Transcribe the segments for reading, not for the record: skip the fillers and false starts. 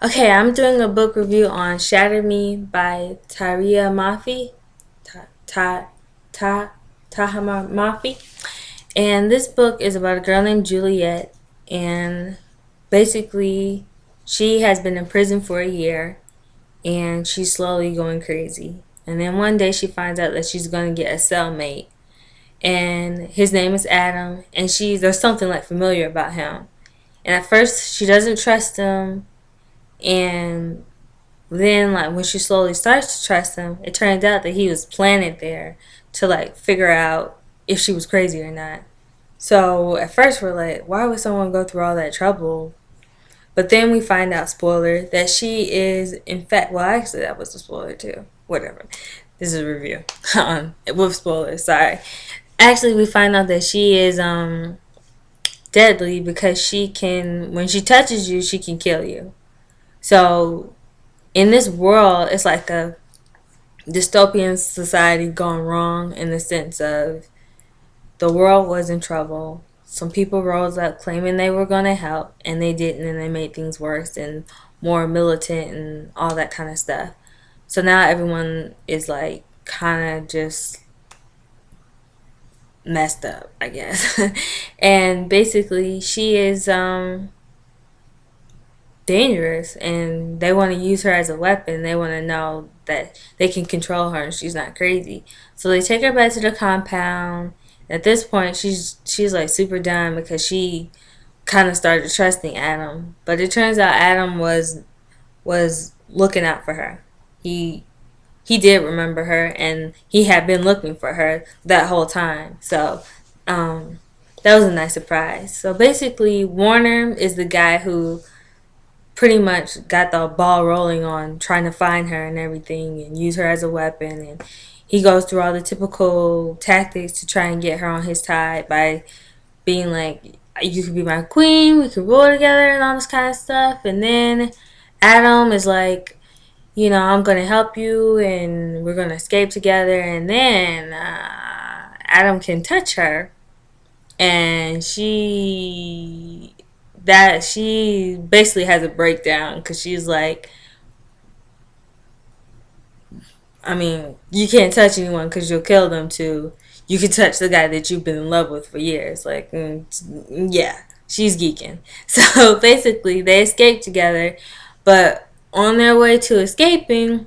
Okay, I'm doing a book review on Shatter Me by Tahereh Mafi. Ta Ta Ta Tahama Mafi. And this book is about a girl named Juliet, and basically she has been in prison for a year and she's slowly going crazy. And then one day she finds out that she's going to get a cellmate, and his name is Adam, and there's something like familiar about him. And at first she doesn't trust him, and then like when she slowly starts to trust him, it turns out that he was planted there to like figure out if she was crazy or not. So at first we're like, why would someone go through all that trouble? But then we find out, spoiler, that she is in fact, well, actually that was a spoiler too. Whatever. This is a review. With spoilers, sorry. Actually we find out that she is deadly because she can, when she touches you, she can kill you. So in this world, it's like a dystopian society gone wrong in the sense of the world was in trouble. Some people rose up claiming they were going to help, and they didn't, and they made things worse and more militant and all that kind of stuff. So now everyone is like kind of just messed up, I guess. And basically, she is dangerous, and they want to use her as a weapon. They want to know that they can control her and she's not crazy. So they take her back to the compound. At this point, she's like super done because she kind of started trusting Adam. But it turns out Adam was looking out for her. He did remember her, and he had been looking for her that whole time. So that was a nice surprise. So basically, Warner is the guy who pretty much got the ball rolling on trying to find her and everything and use her as a weapon. And he goes through all the typical tactics to try and get her on his side by being like, you could be my queen, we could rule together and all this kind of stuff. And then Adam is like, I'm going to help you and we're going to escape together. And then Adam can touch her, and she basically has a breakdown because she's like, I mean, you can't touch anyone because you'll kill them too. You can touch the guy that you've been in love with for years. Like, yeah, she's geeking. So basically, they escape together, but on their way to escaping,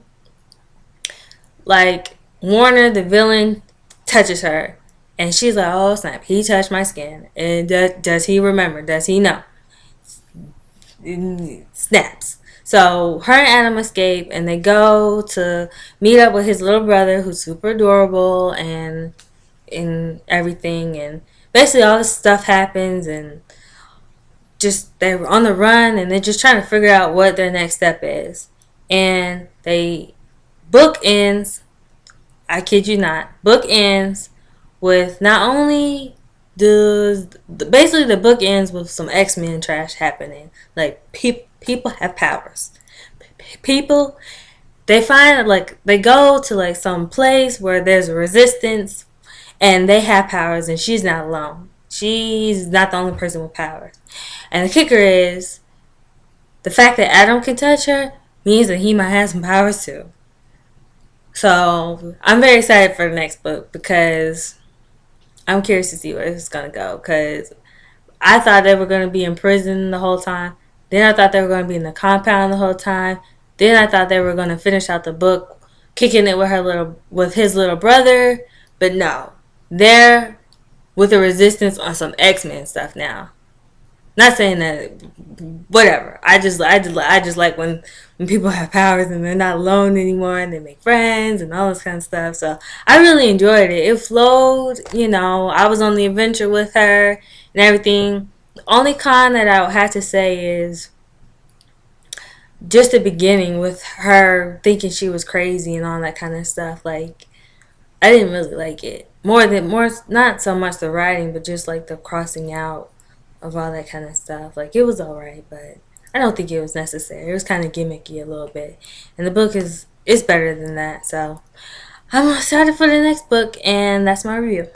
like, Warner, the villain, touches her. And she's like, oh snap, he touched my skin. And does he remember? Does he know? Snaps. So her and Adam escape, and they go to meet up with his little brother, who's super adorable and everything. And basically, all this stuff happens, and just they're on the run, and they're just trying to figure out what their next step is. And they book ends. I kid you not, book ends with not only basically the book ends with some X-Men trash happening. Like people have powers. People, they find like they go to like some place where there's a resistance, and they have powers, and she's not alone. She's not the only person with powers. And the kicker is the fact that Adam can touch her means that he might have some powers too. So I'm very excited for the next book because I'm curious to see where it's gonna go. Because I thought they were gonna be in prison the whole time. Then I thought they were gonna be in the compound the whole time. Then I thought they were gonna finish out the book, kicking it with his little brother. But no, they're with the resistance on some X-Men stuff now. Not saying that, whatever. I just like when people have powers and they're not alone anymore and they make friends and all this kind of stuff. So I really enjoyed it. It flowed. I was on the adventure with her and everything. The only con that I would have to say is just the beginning with her thinking she was crazy and all that kind of stuff. Like, I didn't really like it. More not so much the writing, but just like the crossing out of all that kind of stuff. Like, it was alright, but I don't think it was necessary. It was kind of gimmicky a little bit, and the book is better than that. So I'm excited for the next book, and that's my review.